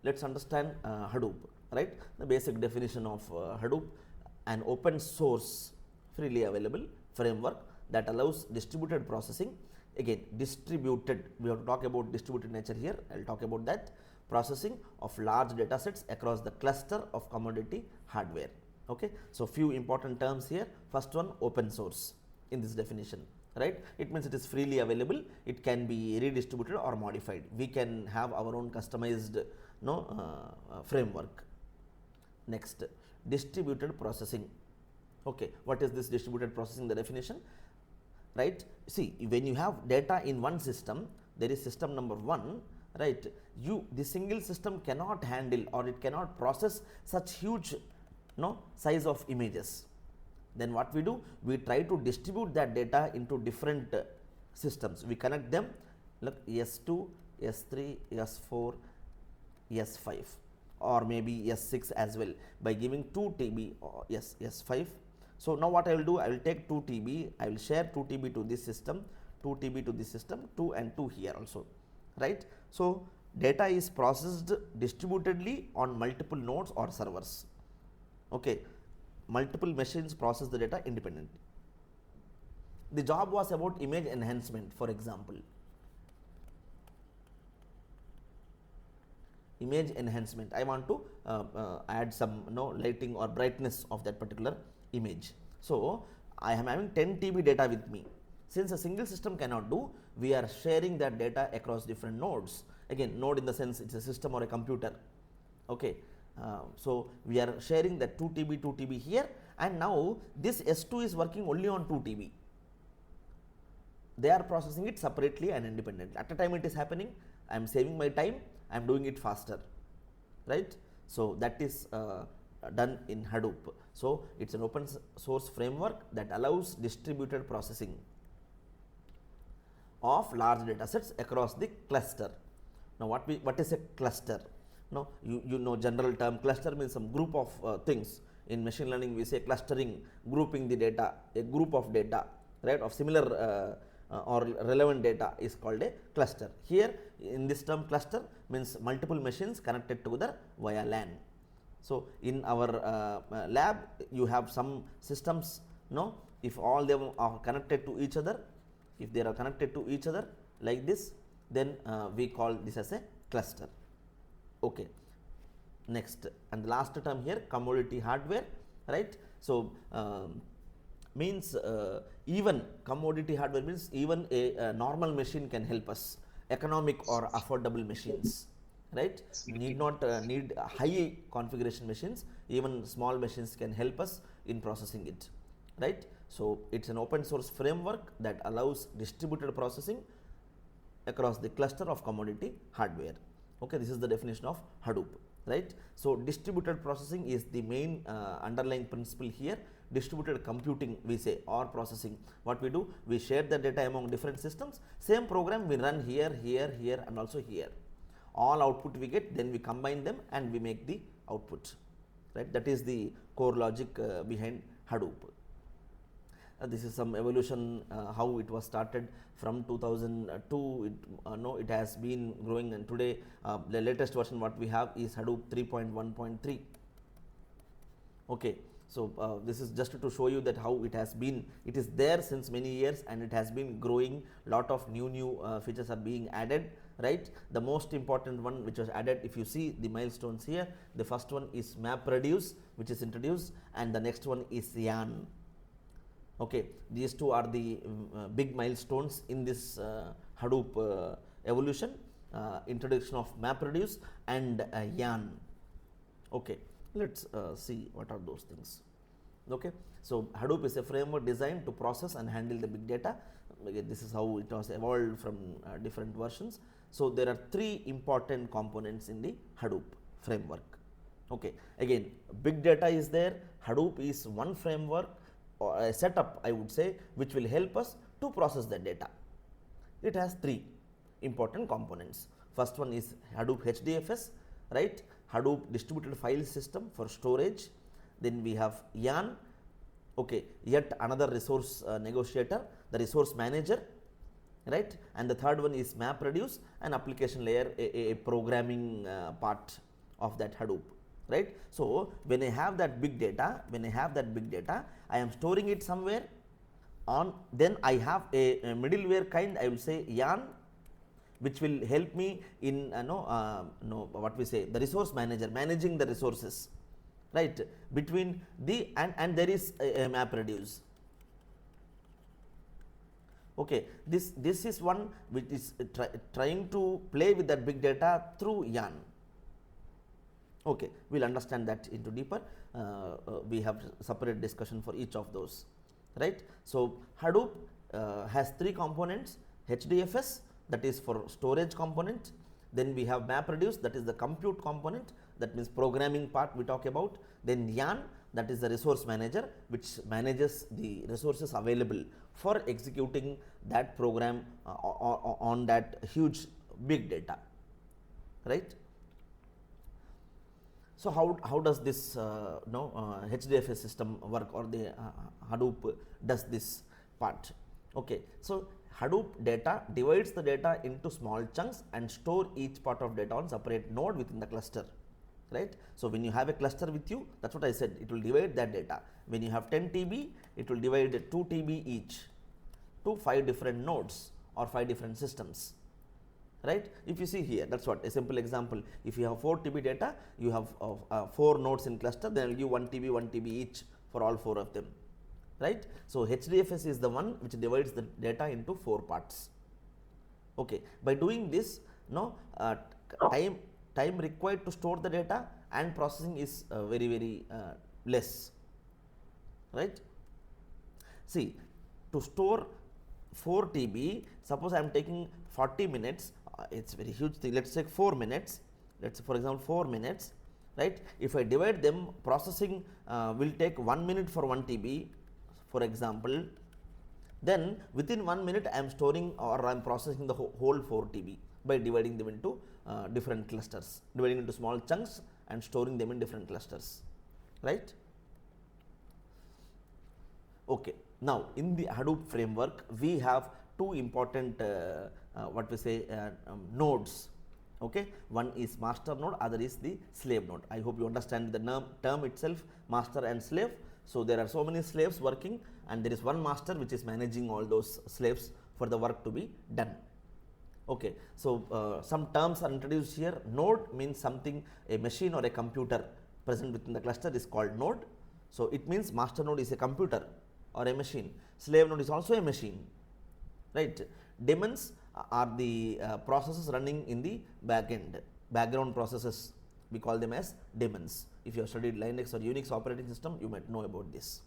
let's understand Hadoop, right? The basic definition of Hadoop: an open source, freely available framework that allows distributed processing. Again, distributed, we have to talk about distributed nature here. I'll talk about that. Processing of large data sets across the cluster of commodity hardware. Okay, so few important terms here. First one, open source in this definition, right? It means it is freely available, it can be redistributed or modified. We can have our own customized framework. Next, distributed processing. Okay, what is this distributed processing? The definition, right? See, when you have data in one system, there is system number one, right? The single system cannot handle, or it cannot process such huge size of images. Then what we do, we try to distribute that data into different systems. We connect them, look, S2, S3, S4, S5, or maybe S6 as well, by giving 2 TB or S5. So now what I will do, I will take 2 TB, I will share 2 TB to this system, 2 TB to this system, 2 and 2 here also, right? So data is processed distributedly on multiple nodes or servers. Okay, multiple machines process the data independently. The job was about image enhancement, for example. Image enhancement, I want to add some lighting or brightness of that particular image. So I am having 10 TB data with me. Since a single system cannot do, we are sharing that data across different nodes. Again, node in the sense it's a system or a computer. Okay, so we are sharing that 2 TB here, and now this S2 is working only on 2 TB. They are processing it separately and independently. At a time it is happening, I am saving my time, I am doing it faster, right? So that is done in Hadoop. So it's an open source framework that allows distributed processing of large data sets across the cluster. Now what is a cluster? Now you know general term, cluster means some group of things. In machine learning we say clustering, grouping the data, a group of data, right, of similar or relevant data is called a cluster. Here in this term, cluster means multiple machines connected together via LAN. So in our lab you have some systems, if all them are connected to each other, if they are connected to each other like this, then we call this as a cluster. Okay, next and the last term here, commodity hardware, right? So means even commodity hardware means even a normal machine can help us, economic or affordable machines, right? Need not need high configuration machines, even small machines can help us in processing it, right? So it's an open source framework that allows distributed processing across the cluster of commodity hardware. Okay, this is the definition of Hadoop, right? So distributed processing is the main underlying principle here. Distributed computing we say, or processing. What we do, we share the data among different systems. Same program we run here, here, here, and also here. All output we get, then we combine them and we make the output, right? That is the core logic behind Hadoop. This is some evolution, how it was started from 2002. It has been growing, and today the latest version what we have is Hadoop 3.1.3. Okay, so this is just to show you that how it has been. It is there since many years and it has been growing. Lot of new features are being added, right? The most important one which was added, if you see the milestones here, the first one is MapReduce, which is introduced, and the next one is YARN. Okay, these two are the big milestones in this Hadoop evolution, introduction of MapReduce and YARN. Okay, let's see what are those things. Okay, so Hadoop is a framework designed to process and handle the big data. Again, this is how it was evolved from different versions. So there are 3 important components in the Hadoop framework. Okay, again, big data is there. Hadoop is one framework or a setup, I would say, which will help us to process the data. It has 3 important components. First one is Hadoop HDFS, right? Hadoop distributed file system for storage. Then we have YARN, okay, yet another resource negotiator, the resource manager, right? And the third one is MapReduce, an application layer, a programming part, of that Hadoop, right. So when I have that big data, I am storing it somewhere on, then I have a middleware kind, I will say yarn, which will help me in what we say, the resource manager, managing the resources, right, between the and there is a map reduce. Okay, this is one which is trying to play with that big data through yarn. Okay, we'll understand that into deeper. We have separate discussion for each of those, right. So Hadoop has three components: HDFS, that is for storage component, then we have MapReduce, that is the compute component, that means programming part we talk about, then yarn, that is the resource manager, which manages the resources available for executing that program on that huge big data, right. So how does this HDFS system work, or the Hadoop does this part? Okay, so Hadoop data divides the data into small chunks and store each part of data on separate node within the cluster, right. So when you have a cluster with you, that's what I said, it will divide that data. When you have 10 TB, it will divide 2 TB each to 5 different nodes or 5 different systems, right. If you see here, that's what a simple example. If you have 4 TB data, you have 4 nodes in cluster, then will give 1 TB each for all 4 of them, right. So HDFS is the one which divides the data into 4 parts. Okay, by doing this, time required to store the data and processing is very less, right. See, to store 4 TB, suppose I am taking 40 minutes, it's very huge thing, let's take 4 minutes, let's say for example 4 minutes, right. If I divide them, processing will take 1 minute for 1 TB, for example, then within 1 minute I am storing or I am processing the whole 4 TB by dividing them into different clusters, dividing into small chunks and storing them in different clusters, right. Okay, now in the Hadoop framework we have two important nodes. Okay, one is master node, other is the slave node. I hope you understand the term itself, master and slave. So there are so many slaves working, and there is one master which is managing all those slaves for the work to be done. Okay, so some terms are introduced here. Node means something, a machine or a computer present within the cluster is called node. So it means master node is a computer or a machine. Slave node is also a machine, right. Daemons are the processes running in the background processes. We call them as daemons. If you have studied Linux or Unix operating system, you might know about this.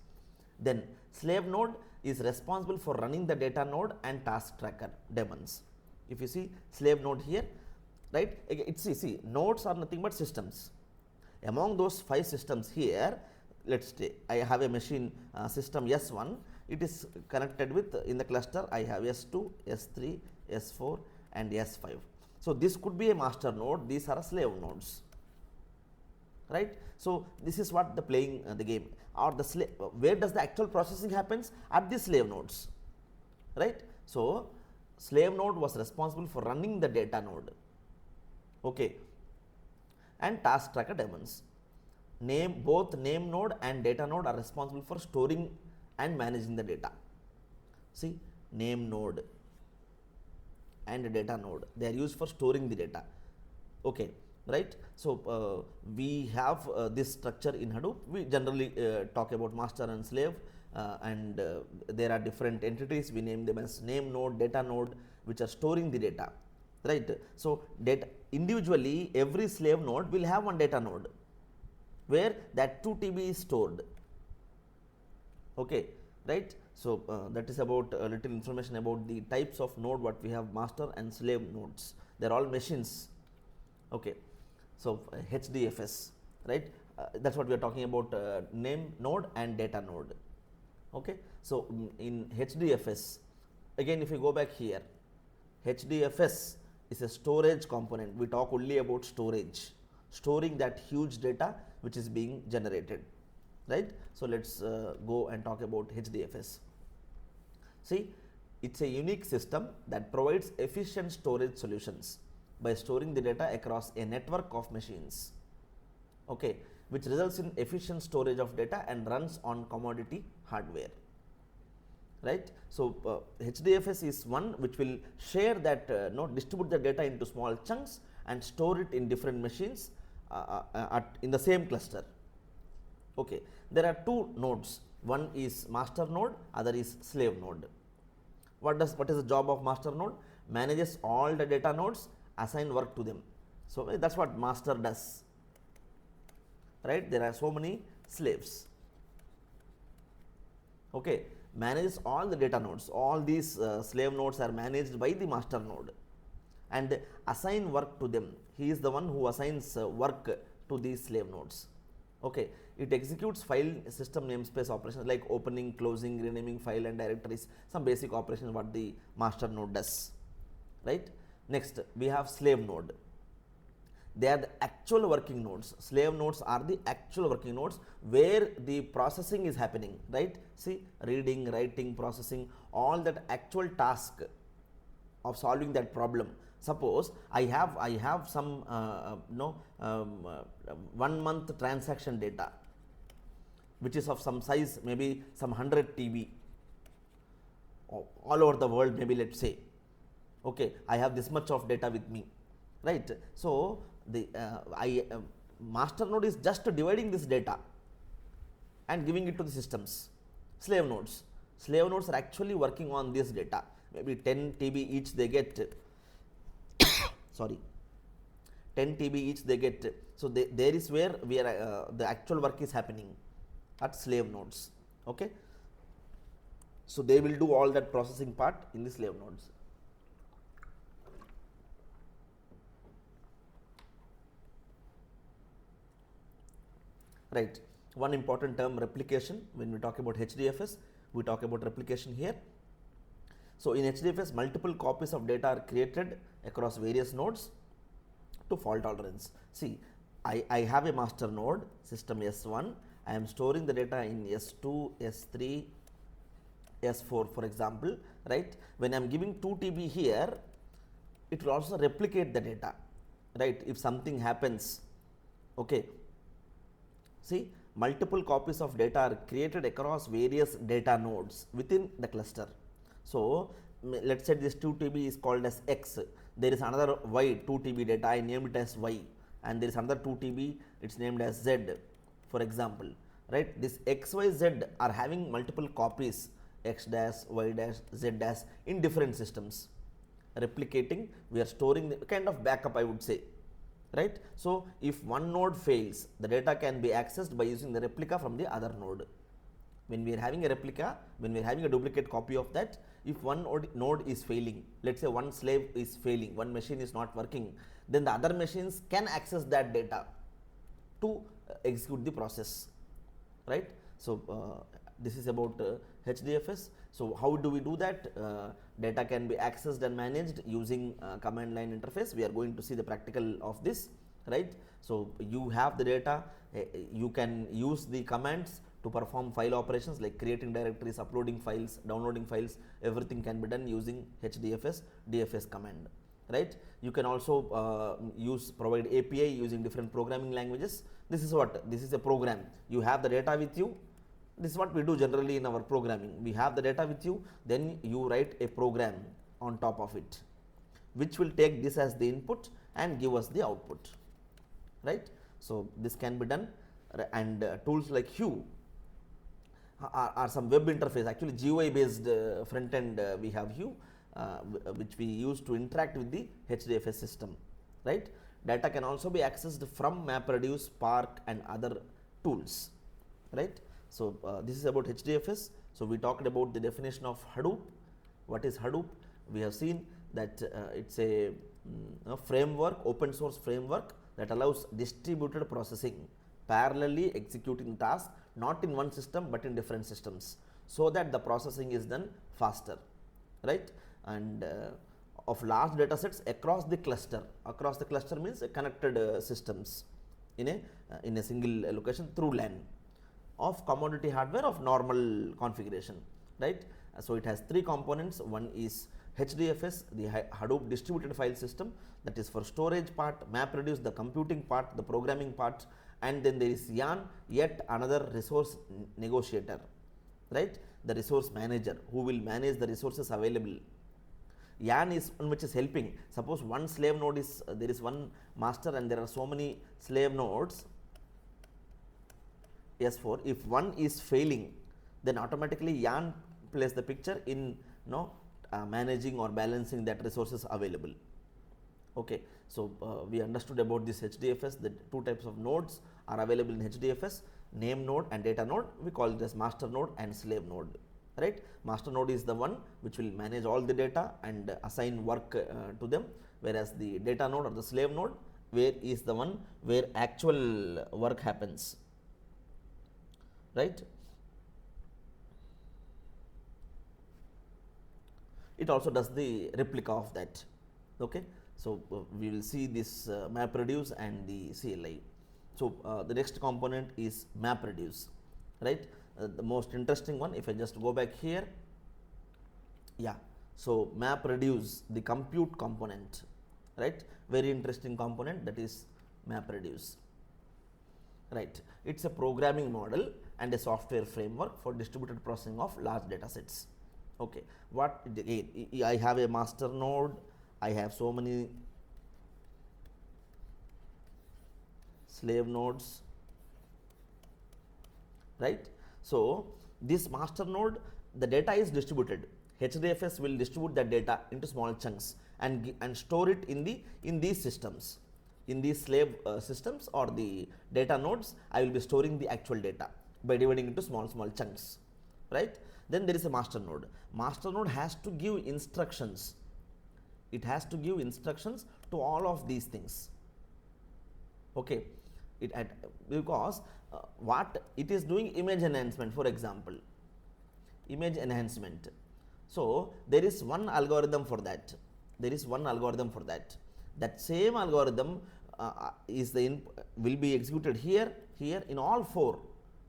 Then slave node is responsible for running the data node and task tracker daemons. If you see slave node here, right, it's see nodes are nothing but systems. Among those 5 systems here, let's say I have a machine system S1, it is connected with, in the cluster I have S2, S3, S4 and S5. So this could be a master node, these are slave nodes, right. So this is what the playing the game, or the slave, where does the actual processing happens? At the slave nodes, right. So slave node was responsible for running the data node, okay, and task tracker daemons. Both name node and data node are responsible for storing and managing the data. See, name node and data node, they are used for storing the data, okay, right. So we have this structure in Hadoop. We generally talk about master and slave, and there are different entities, we name them as name node, data node, which are storing the data, right. So data individually, every slave node will have one data node where that 2 TB is stored, okay, right. So that is about a little information about the types of node what we have, master and slave nodes. They are all machines, okay. So HDFS, right, that's what we are talking about, name node and data node, okay. So in HDFS, again if you go back here, HDFS is a storage component. We talk only about storage, storing that huge data which is being generated, right. So let's go and talk about HDFS. See, it's a unique system that provides efficient storage solutions by storing the data across a network of machines. okay, which results in efficient storage of data and runs on commodity hardware, right. So, HDFS is one which will share that distribute the data into small chunks and store it in different machines in the same cluster. Okay. There are two nodes, one is master node, other is slave node. What is the job of master node? Manages all the data nodes, assign work to them. So, that is what master does, right. There are so many slaves, okay. Manages all the data nodes, all these slave nodes are managed by the master node and assign work to them. He is the one who assigns work to these slave nodes, okay. It executes file system namespace operations like opening, closing, renaming file and directories, some basic operations what the master node does, right. Next we have slave node. They are the actual working nodes. Slave nodes are the actual working nodes where the processing is happening, right. See, reading, writing, processing, all that actual task of solving that problem. Suppose I have some 1 month transaction data which is of some size, maybe some 100 TB all over the world, maybe let us say, okay, I have this much of data with me, right. So, the master node is just dividing this data and giving it to the systems. Slave nodes are actually working on this data, maybe 10 TB each they get sorry, 10 TB each they get. So, there is where we are the actual work is happening at slave nodes, okay. So, they will do all that processing part in the slave nodes. Right. One important term, replication. When we talk about HDFS, we talk about replication here. So, in HDFS, multiple copies of data are created across various nodes to fault tolerance. See, I have a master node system S1, I am storing the data in S2, S3, S4 for example, right. When I am giving 2 TB here, it will also replicate the data, right, if something happens, okay. See, multiple copies of data are created across various data nodes within the cluster. So, let us say this 2 TB is called as X, there is another Y 2 TB data, I named it as Y, and there is another 2 TB, it is named as Z for example, right. This X, Y, Z are having multiple copies X dash, Y dash, Z dash in different systems. Replicating, we are storing the kind of backup, I would say, right. So, if one node fails, the data can be accessed by using the replica from the other node. When we are having a replica, when we are having a duplicate copy of that, if one node is failing, let us say one slave is failing, one machine is not working, then the other machines can access that data to execute the process, right. So, this is about HDFS. So, how do we do that? Data can be accessed and managed using command line interface. We are going to see the practical of this, right. So, you have the data, you can use the commands to perform file operations like creating directories, uploading files, downloading files, everything can be done using HDFS DFS command, right. You can also provide API using different programming languages. This is what? This is a program. You have the data with you. This is what we do generally in our programming. We have the data with you, then you write a program on top of it, which will take this as the input and give us the output, right. So, this can be done, and tools like Hue are some web interface, actually GUI based front end we have Hue, which we use to interact with the HDFS system, right. Data can also be accessed from MapReduce, Spark and other tools, right. So, this is about HDFS. So, we talked about the definition of Hadoop. What is Hadoop? We have seen that it is a framework, open source framework that allows distributed processing, parallelly executing tasks not in one system but in different systems, so that the processing is done faster, right, and of large data sets across the cluster. Across the cluster means connected systems in a single location through LAN, of commodity hardware of normal configuration, right. So, it has 3 components. One is HDFS, the Hadoop distributed file system, that is for storage part, MapReduce the computing part, the programming part, and then there is yarn, yet another resource negotiator, right? The resource manager who will manage the resources available. Yarn is one which is helping. Suppose one slave node is there is one master and there are so many slave nodes S4. If one is failing, then automatically yarn plays the picture in managing or balancing that resources available. Okay, so we understood about this HDFS. The two types of nodes are available in HDFS: name node and data node. We call it as master node and slave node, right? Master node is the one which will manage all the data and assign work to them, whereas the data node or the slave node is the one where actual work happens, right? It also does the replica of that. Okay, so we will see this map reduce and the CLI. So the next component is map reduce, right? The most interesting one, if I just go back here, yeah, so map reduce, the compute component, right? Very interesting component, that is map reduce, right? It's a programming model and a software framework for distributed processing of large data sets. Okay, what again, I have a master node, I have so many slave nodes, right? So this master node, the data is distributed. HDFS will distribute that data into small chunks and store it in these systems, in these slave systems or the data nodes. I will be storing the actual data by dividing into small chunks, right? Then there is a master node. Master node has to give instructions. It has to give instructions to all of these things. Okay, because what it is doing, image enhancement, for example, image enhancement. So there is one algorithm for that. There is one algorithm for that. That same algorithm will be executed here in all four.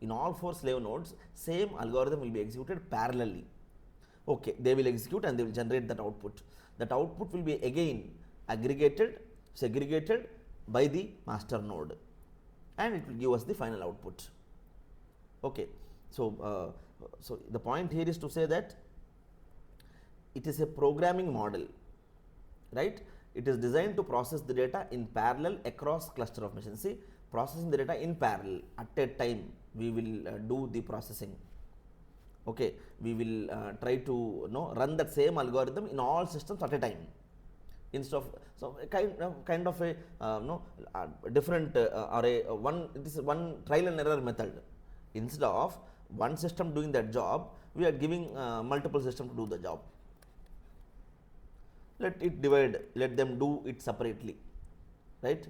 In all four slave nodes, same algorithm will be executed parallelly. Okay, they will execute and they will generate that output. That output will be again aggregated, segregated by the master node, and it will give us the final output. Okay, so so the point here is to say that it is a programming model, right? It is designed to process the data in parallel across cluster of machines. See, processing the data in parallel at a time. We will do the processing. Okay, we will try to run that same algorithm in all systems at a time, instead of, so kind of a different or a this is one trial and error method. Instead of one system doing that job, we are giving multiple systems to do the job. Let it divide, let them do it separately, right?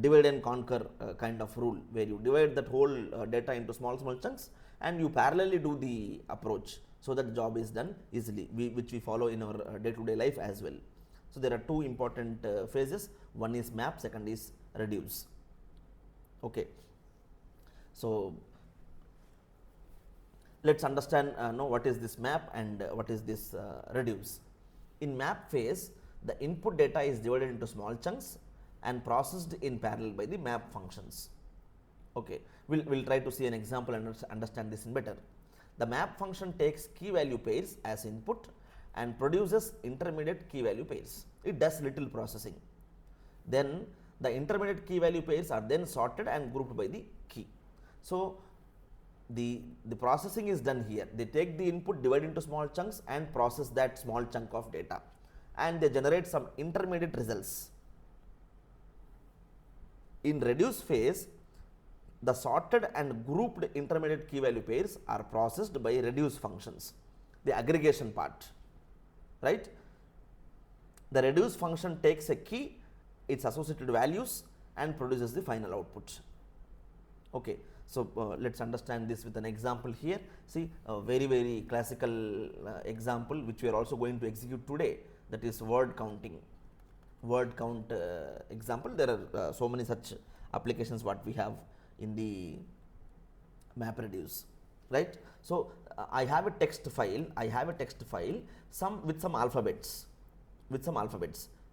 Divide and conquer kind of rule, where you divide that whole data into small chunks and you parallelly do the approach, so that the job is done easily, which we follow in our day-to-day life as well. So there are two important phases. One is map, second is reduce. Okay, so let's understand what is this map and what is this reduce. In map phase, the input data is divided into small chunks and processed in parallel by the map functions. Okay, we'll try to see an example and understand this in better. The map function takes key value pairs as input and produces intermediate key value pairs. It does little processing. Then the intermediate key value pairs are then sorted and grouped by the key. So the processing is done here. They take the input, divide into small chunks and process that small chunk of data, and they generate some intermediate results. In reduce phase, the sorted and grouped intermediate key value pairs are processed by reduce functions, the aggregation part, right? The reduce function takes a key, its associated values, and produces the final output. Okay, so let's understand this with an example here. See, a very classical example which we are also going to execute today, that is word counting. Word count example. There are so many such applications what we have in the map reduce, right? So I have a text file. With some alphabets.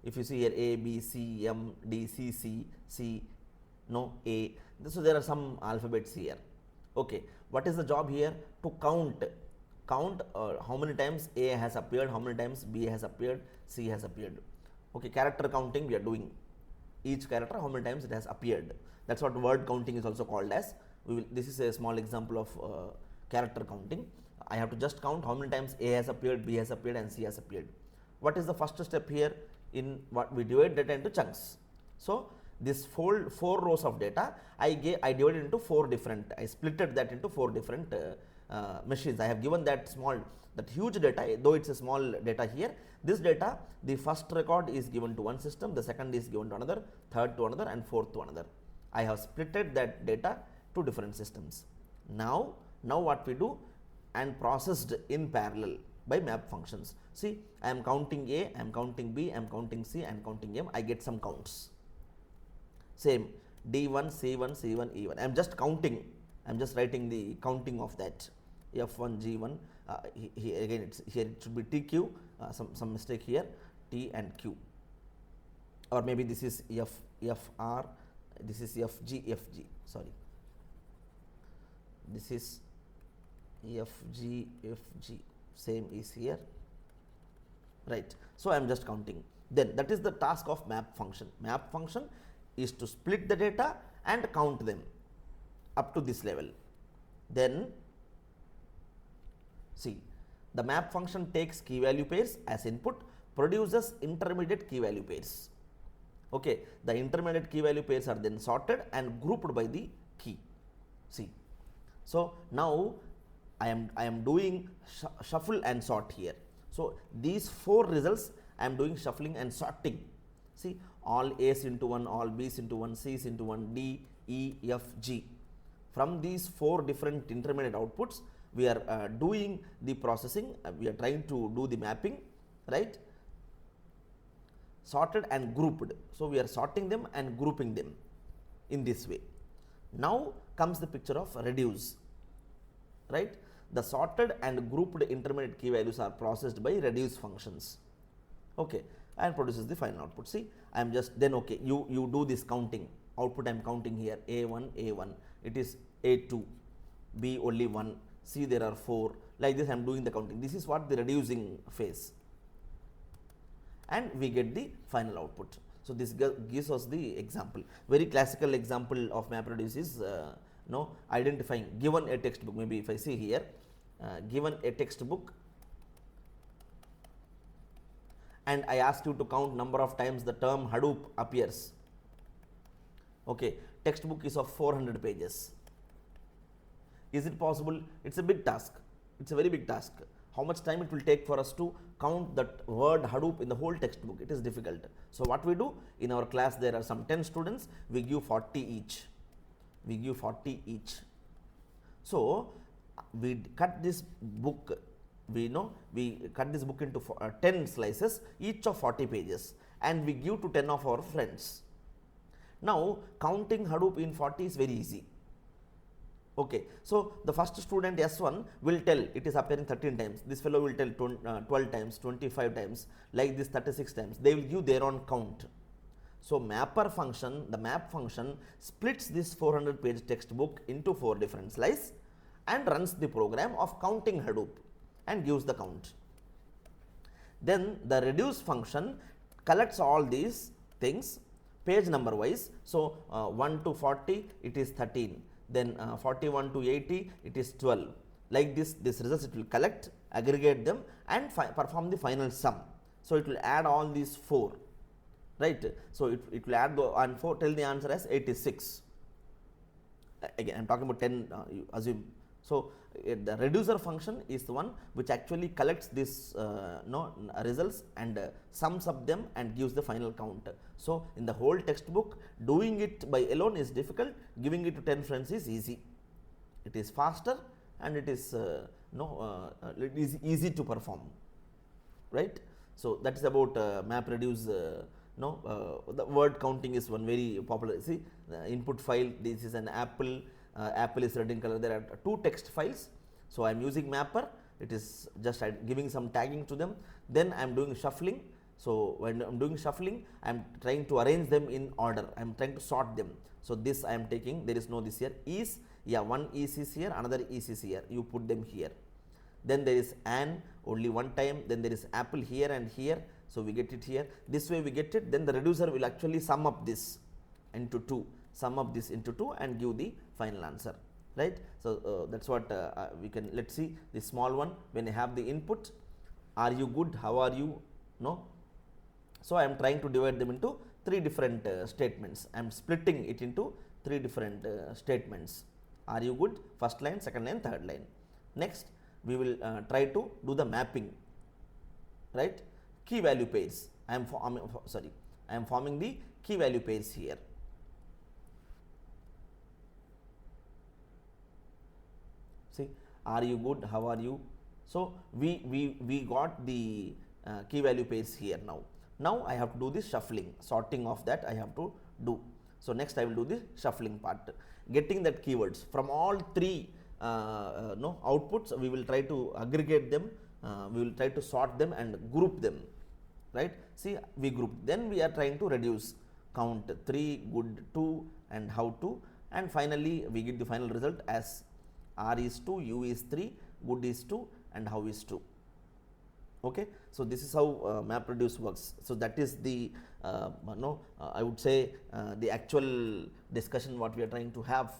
If you see here A, B, C, M, D, C, C, C, no A. So there are some alphabets here. Okay, what is the job here? To count how many times A has appeared, how many times B has appeared, C has appeared. Okay, character counting we are doing. Each character how many times it has appeared. That's what word counting is also called as. This is a small example of character counting. I have to just count how many times A has appeared, B has appeared, and C has appeared. What is the first step here? In what we divide data into chunks. So this four rows of data I divided into I splitted that into 4 different machines. I have given that huge data, though it's a small data here. This data, the first record is given to one system, the second is given to another, third to another, and fourth to another. I have splitted that data to different systems. Now what we do, and processed in parallel by map functions. See, I am counting A, I am counting B, I am counting C, I am counting M, I get some counts. Same D1, C1, C1, E1. I am just counting, I am just writing the counting of that. F1, G1, here again here it should be TQ, some mistake here, T and Q. Or maybe this is FR, this is FG, sorry. This is FG, same is here, right. So I am just counting. Then that is the task of map function. Map function is to split the data and count them up to this level. Then see, the map function takes key value pairs as input, produces intermediate key value pairs. Okay, the intermediate key value pairs are then sorted and grouped by the key. See, so now I am doing shuffle and sort here. So these 4 results I am doing shuffling and sorting. See, all A's into 1, all B's into 1, C's into 1, D, E, F, G. From these 4 different intermediate outputs, we are doing the processing, we are trying to do the mapping, right? Sorted and grouped. So we are sorting them and grouping them in this way. Now comes the picture of reduce, right? The sorted and grouped intermediate key values are processed by reduce functions, okay, and produces the final output. See, I am just then okay, you do this counting. Output I am counting here, A1, it is A2, B only 1, C there are 4, like this I am doing the counting. This is what the reducing phase, and we get the final output. So this gives us the example. Very classical example of map reduce is identifying, given a textbook. Maybe if I see here, given a textbook and I ask you to count number of times the term Hadoop appears. Okay, textbook is of 400 pages. Is it possible? It's a big task. It's a very big task. How much time it will take for us to count that word Hadoop in the whole textbook? It is difficult. So what we do in our class, there are some 10 students, we give 40 each. So we cut this book, we cut this book into 10 slices, each of 40 pages, and we give to 10 of our friends. Now counting Hadoop in 40 is very easy. Okay, so the first student S1 will tell it is appearing 13 times, this fellow will tell 12 times, 25 times, like this 36 times. They will give their own count. So mapper function, the map function splits this 400 page textbook into 4 different slices and runs the program of counting Hadoop and gives the count. Then the reduce function collects all these things page number wise. So 1 to 40 it is 13, then 41 to 80 it is 12. Like this results it will collect, aggregate them, and perform the final sum. So it will add all these 4, right? So it will add and 4, tell the answer as 86. Again I am talking about 10, you assume. So the reducer function is the one which actually collects this results and sums up them and gives the final count. So in the whole textbook, doing it by alone is difficult, giving it to 10 friends is easy. It is faster and it is easy to perform, right? So that is about map reduce. The word counting is one very popular. See, the input file, this is an apple. Apple is red in color. There are 2 text files. So I am using mapper. It is just giving some tagging to them. Then I am doing shuffling. So when I'm doing shuffling, I'm trying to arrange them in order. I'm trying to sort them. So this I am taking. There is no this here. Is, yeah, one is here, another is here. You put them here. Then there is an only one time. Then there is apple here and here. So we get it here. This way we get it. Then the reducer will actually sum up this into 2. Sum up this into 2 and give the final answer. Right. So that's what we can. Let's see the small one. When I have the input, are you good? How are you? No. So I am trying to divide them into 3 different statements. I am splitting it into 3 different statements. Are you good? First line, second line, third line. Next, we will try to do the mapping. Right? Key value pairs. I am forming the key value pairs here. See, are you good? How are you? So we got the key value pairs here now. Now I have to do the shuffling, sorting of that I have to do. So next I will do the shuffling part, getting that keywords from all 3 outputs. We will try to aggregate them, we will try to sort them and group them, right? See, we group, then we are trying to reduce, count 3, good 2 and how to, and finally we get the final result as R is 2, U is 3, good is 2 and how is 2. Okay, so this is how MapReduce works. So that is the I would say the actual discussion what we are trying to have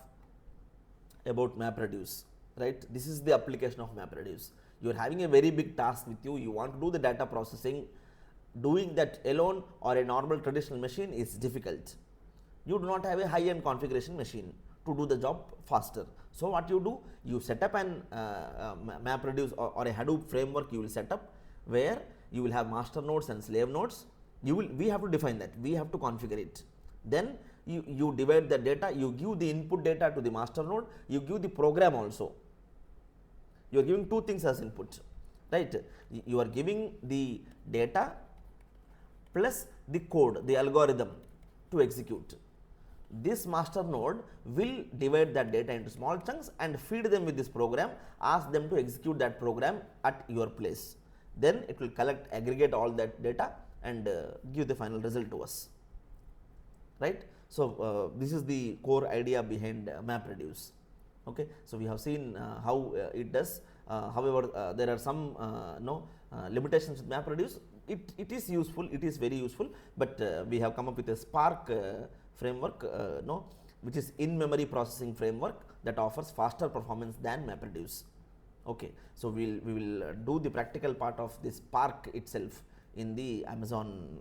about MapReduce, right? This is the application of MapReduce. You are having a very big task with you. You want to do the data processing. Doing that alone or a normal traditional machine is difficult. You do not have a high-end configuration machine to do the job faster. So what you do, you set up an MapReduce or a Hadoop framework. You will set up where you will have master nodes and slave nodes. We have to define that, we have to configure it. Then you divide the data, you give the input data to the master node, you give the program also. You are giving 2 things as input, right? You are giving the data plus the code, the algorithm to execute. This master node will divide that data into small chunks and feed them with this program, ask them to execute that program at your place. Then it will collect, aggregate all that data and give the final result to us, right? So this is the core idea behind MapReduce. Okay, so we have seen how it does. However, there are some limitations with MapReduce. It is useful, it is very useful, but we have come up with a Spark framework, which is in-memory processing framework that offers faster performance than MapReduce. Okay, so we will do the practical part of this Spark itself in the Amazon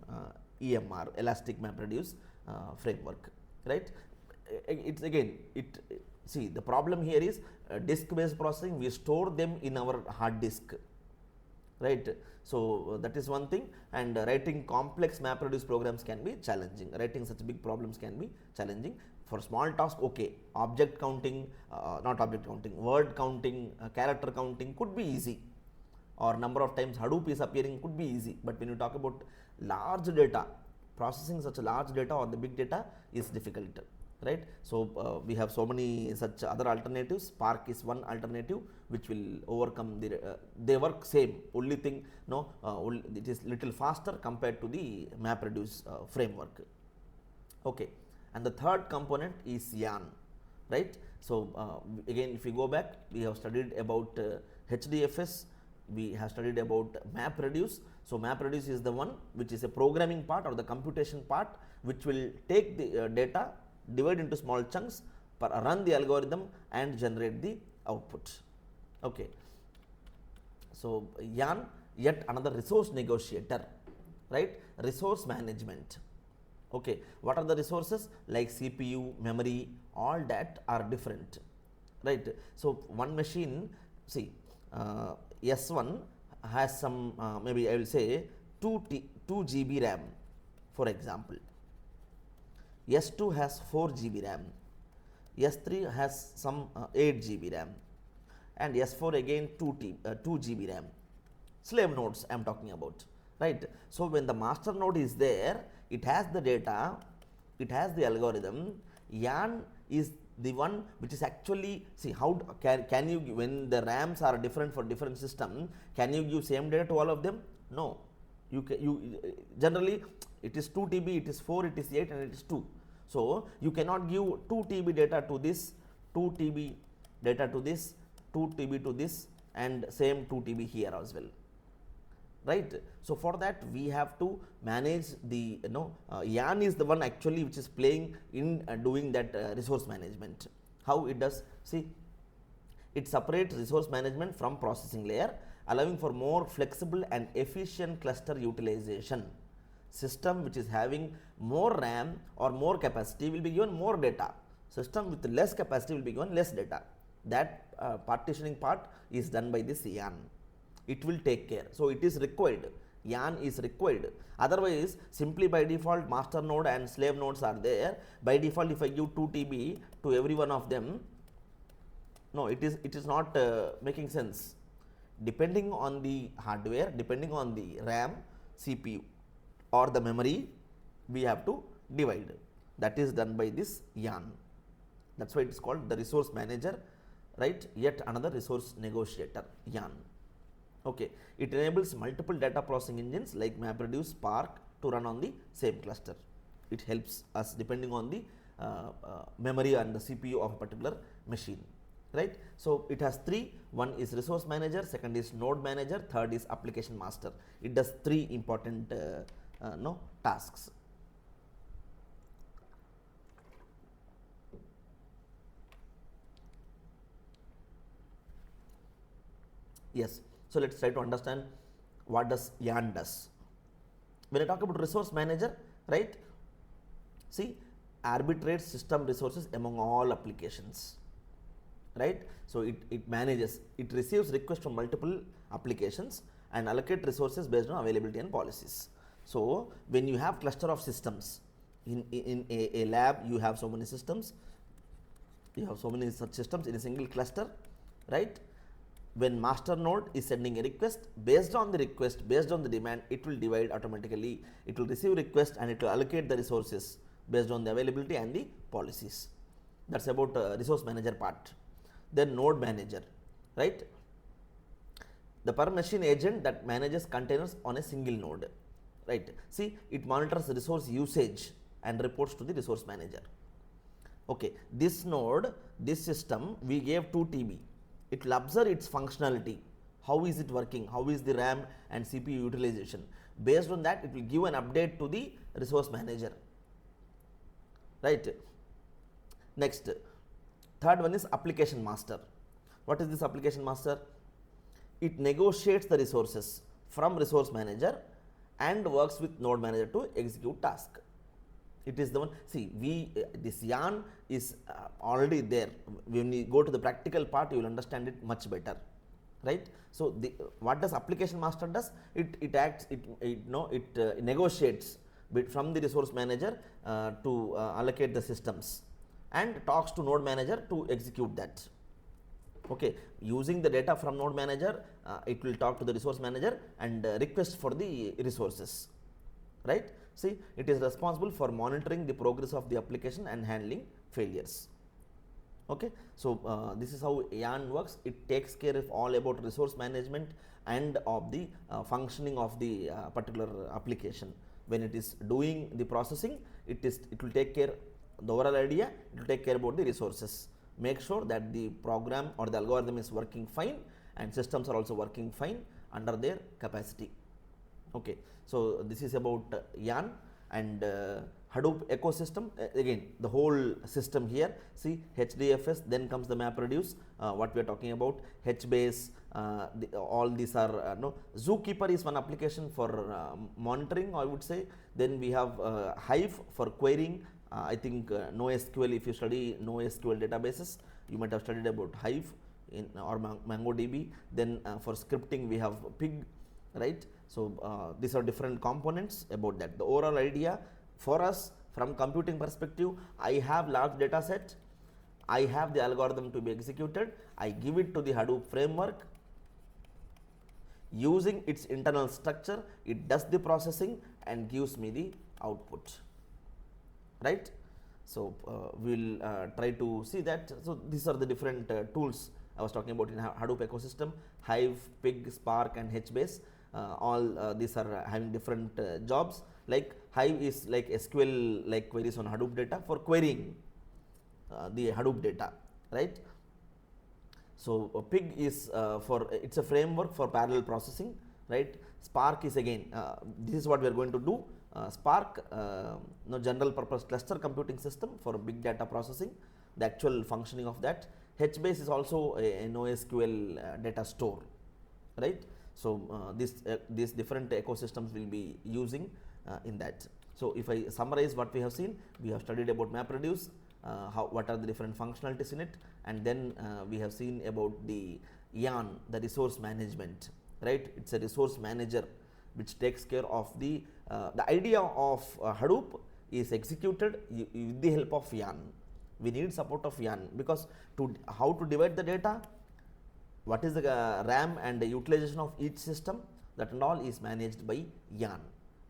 EMR, Elastic MapReduce framework, right? It's again, see, the problem here is disk-based processing. We store them in our hard disk, right? So that is one thing, and writing complex MapReduce programs can be challenging. Writing such big problems can be challenging. For small tasks, okay, object counting, not object counting, word counting, character counting could be easy, or number of times Hadoop is appearing could be easy. But when you talk about large data, processing such a large data or the big data is difficult, right? So we have so many such other alternatives. Spark is one alternative which will overcome the they work same, only thing it is little faster compared to the MapReduce framework. Okay, and the third component is YARN, right? So again, if we go back, we have studied about HDFS, we have studied about MapReduce. So MapReduce is the one which is a programming part or the computation part, which will take the data, divide into small chunks, run the algorithm and generate the output. Okay, so YARN, yet another resource negotiator, right? Resource management. Okay, what are the resources? Like CPU, memory, all that are different, right? So one machine, see, S1 has some maybe I will say 2 GB RAM, for example. S2 has 4 GB RAM, S3 has some 8 GB RAM, and S4 again 2 GB RAM. Slave nodes I am talking about, right? So when the master node is there, it has the data, it has the algorithm. YARN is the one which is actually, see, how can you, when the RAMs are different for different system, can you give same data to all of them? No, You generally it is 2 TB, it is 4, it is 8, and it is 2. So you cannot give 2 TB data to this, 2 TB data to this, 2 TB to this, and same 2 TB here as well, right? So for that we have to manage the YAN is the one actually which is playing in doing that resource management. How it does? See, it separates resource management from processing layer, allowing for more flexible and efficient cluster utilization. System which is having more RAM or more capacity will be given more data. System with less capacity will be given less data. That partitioning part is done by this YAN. It will take care. So it is required. YAN is required. Otherwise, simply by default, master node and slave nodes are there. By default, if I give 2 TB to every one of them, no, it is not making sense. Depending on the hardware, depending on the RAM, CPU, or the memory, we have to divide. That is done by this YAN. That's why it is called the resource manager, right? Yet another resource negotiator, YAN. Okay, it enables multiple data processing engines like MapReduce, Spark to run on the same cluster. It helps us depending on the memory and the CPU of a particular machine, right? So it has three. One is resource manager, second is node manager, third is application master. It does three important tasks. Yes. So let's try to understand what does YAN does. When I talk about resource manager, right? See, arbitrates system resources among all applications, right? So it manages, it receives requests from multiple applications and allocate resources based on availability and policies. So when you have cluster of systems in a lab, you have so many systems, you have so many such systems in a single cluster, right? When master node is sending a request, based on the request, based on the demand, it will divide automatically. It will receive request and it will allocate the resources based on the availability and the policies. That's about resource manager part. Then node manager, right? The per machine agent that manages containers on a single node, right? See, it monitors resource usage and reports to the resource manager. Okay, this node, this system, we gave 2 TB. It will observe its functionality. How is it working? How is the RAM and CPU utilization? Based on that, it will give an update to the resource manager, right? Next, third one is application master. What is this application master? It negotiates the resources from resource manager and works with node manager to execute task. It is the one. See, this YAN is already there. When we go to the practical part, you will understand it much better, right? So what does application master does? It acts. It negotiates from the resource manager to allocate the systems and talks to node manager to execute that. Okay, using the data from node manager, it will talk to the resource manager and request for the resources, right? See, it is responsible for monitoring the progress of the application and handling failures. Okay, so this is how YAN works. It takes care of all about resource management and of the functioning of the particular application. When it is doing the processing, it will take care the overall idea. It will take care about the resources. Make sure that the program or the algorithm is working fine and systems are also working fine under their capacity. Okay, so this is about YAN and Hadoop ecosystem. Again, the whole system here. See, HDFS, then comes the MapReduce, what we are talking about, HBase, all these are Zookeeper is one application for monitoring, I would say. Then we have Hive for querying. I think NoSQL, if you study NoSQL databases, you might have studied about Hive or MongoDB. Then for scripting, we have Pig, right? So these are different components about that. The overall idea for us from computing perspective, I have large data set, I have the algorithm to be executed, I give it to the Hadoop framework. Using its internal structure, it does the processing and gives me the output, right? So we'll try to see that. So these are the different tools I was talking about in Hadoop ecosystem: Hive, Pig, Spark, and HBase. all these are having different jobs. Like Hive is like SQL like queries on Hadoop data for querying the Hadoop data, right? So Pig is for it's a framework for parallel processing, right? Spark is again this is what we are going to do. Spark, no, general purpose cluster computing system for big data processing. The actual functioning of that. HBase is also a NoSQL data store, right? So these different ecosystems will be using in that. So if I summarize what we have seen, we have studied about MapReduce, what are the different functionalities in it, and then we have seen about the YARN, the resource management, right? It's a resource manager which takes care of the idea of Hadoop is executed with the help of YARN. We need support of YARN because how to divide the data, what is the RAM and the utilization of each system, that and all is managed by YARN.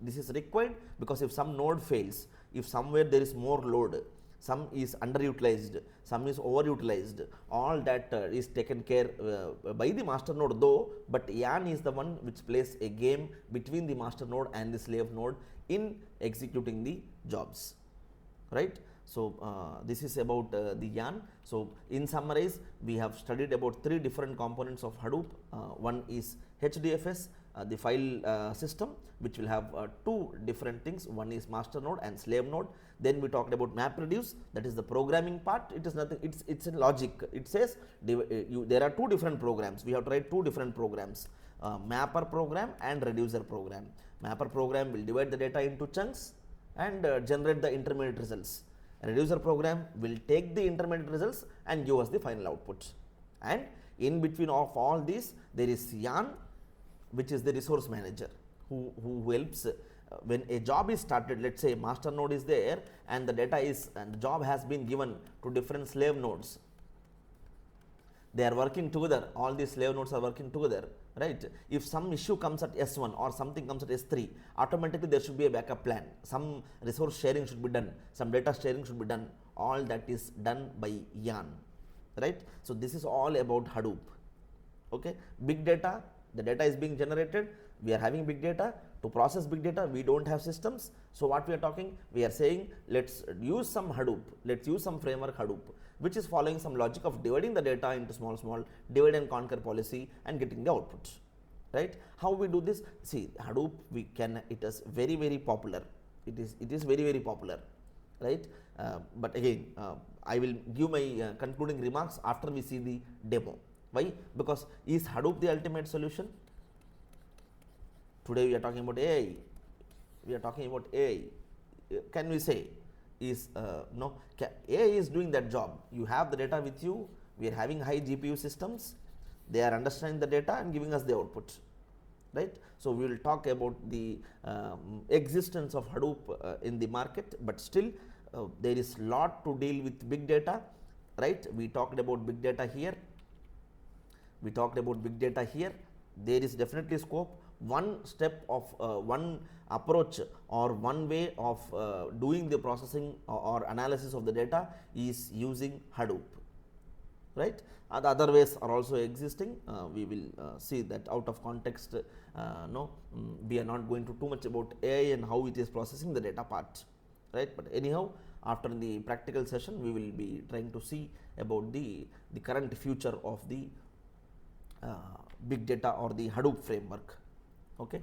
This is required because if some node fails, if somewhere there is more load, some is underutilized, some is overutilized, all that is taken care by the master node though, but YARN is the one which plays a game between the master node and the slave node in executing the jobs, right? So this is about the YARN. So in summarize, we have studied about 3 different components of Hadoop. One is HDFS, the file system, which will have 2 different things. One is master node and slave node. Then we talked about MapReduce, that is the programming part. It is nothing, it's a logic. It says there are 2 different programs. We have to write 2 different programs, mapper program and reducer program. Mapper program will divide the data into chunks and generate the intermediate results. A reducer program will take the intermediate results and give us the final output. And in between of all these, there is YARN, which is the resource manager who helps when a job is started. Let's say master node is there and the data is and the job has been given to different slave nodes. They are working together, all these slave nodes are working together, right? If some issue comes at S1 or something comes at S3, automatically there should be a backup plan. Some resource sharing should be done, some data sharing should be done. All that is done by YARN, right? So this is all about Hadoop. Okay, big data, the data is being generated, we are having big data. To process big data, we don't have systems. So what we are talking, we are saying let's use some Hadoop, let's use some framework Hadoop, which is following some logic of dividing the data into small divide and conquer policy and getting the output, right? How we do this? See, Hadoop, it is very popular. It is very popular, right? But again, I will give my concluding remarks after we see the demo. Why? Because is Hadoop the ultimate solution? Today we are talking about AI. We are talking about AI. Can we say is no? AI is doing that job. You have the data with you. We are having high GPU systems. They are understanding the data and giving us the output, right? So we will talk about the existence of Hadoop in the market, but still there is lot to deal with big data, right? We talked about big data here. We talked about big data here. There is definitely scope. One step of one approach or one way of doing the processing or analysis of the data is using Hadoop, right? The other ways are also existing. We will see that out of context. No, we are not going to too much about AI and how it is processing the data part, right? But anyhow, after the practical session, we will be trying to see about the current future of the big data or the Hadoop framework. Okay.